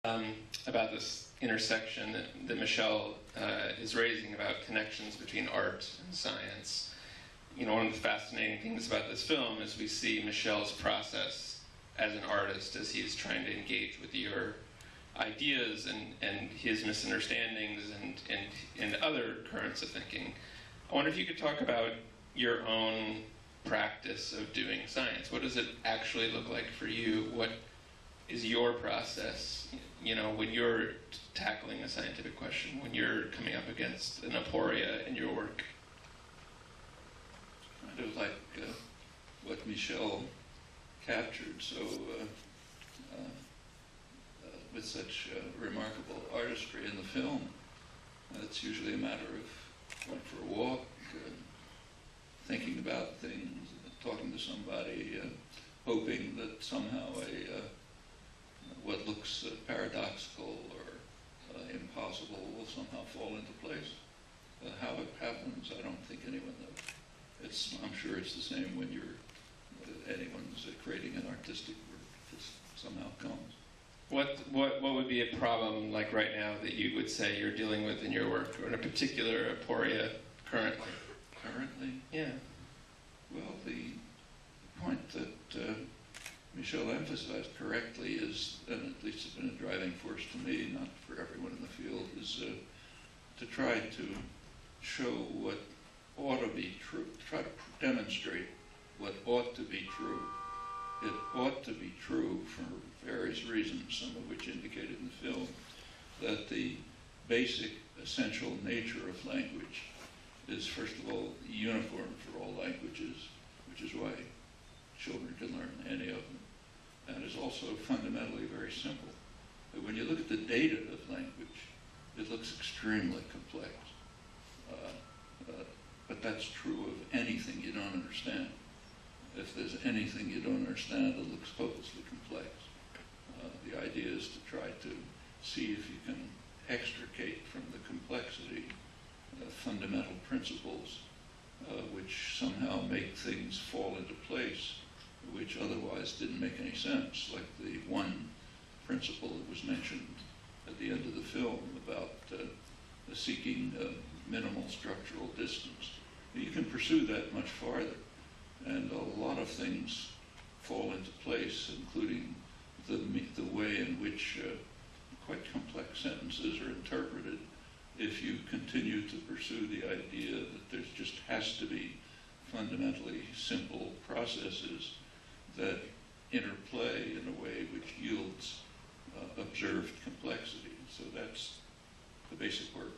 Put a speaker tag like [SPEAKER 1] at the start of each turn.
[SPEAKER 1] about this intersection that Michelle is raising about connections between art and science. You know, one of the fascinating things about this film is we see Michelle's process as an artist as he's trying to engage with your ideas and his misunderstandings and other currents of thinking. I wonder if you could talk about your own practice of doing science. What does it actually look like for you? What is your process, you know, when you're tackling a scientific question, when you're coming up against an aporia in your work?
[SPEAKER 2] Kind of like what Michelle captured so with such remarkable artistry in the film. It's usually a matter of going for a walk, thinking about things, talking to somebody, hoping that somehow what looks paradoxical or impossible will somehow fall into place. How it happens, I don't think anyone knows. I'm sure it's the same when anyone's creating an artistic work. It just somehow comes.
[SPEAKER 1] What would be a problem like right now that you would say you're dealing with in your work, or in a particular aporia currently?
[SPEAKER 2] Currently?
[SPEAKER 1] Yeah.
[SPEAKER 2] Well, the point that Michelle emphasized correctly is, and at least it's been a driving force to me, not for everyone in the field, is to try to show what ought to be true, try to demonstrate what ought to be true. It ought to be true for various reasons, some of which indicated in the film, that the basic, essential nature of language is, first of all, uniform for all languages, which is why children can learn any of them, and is also fundamentally very simple. But when you look at the data of language, it looks extremely complex. But that's true of anything you don't understand. If there's anything you don't understand, it looks hopelessly complex. The idea is to try to see if you can extricate from the complexity fundamental principles which somehow make things fall into place, which otherwise didn't make any sense, like the one principle that was mentioned at the end of the film about seeking minimal structural distance. You can pursue that much farther, and a lot of things fall into place, including the way in which quite complex sentences are interpreted if you continue to pursue the idea that there just has to be fundamentally simple processes that interplay in a way which yields observed complexity. So that's the basic work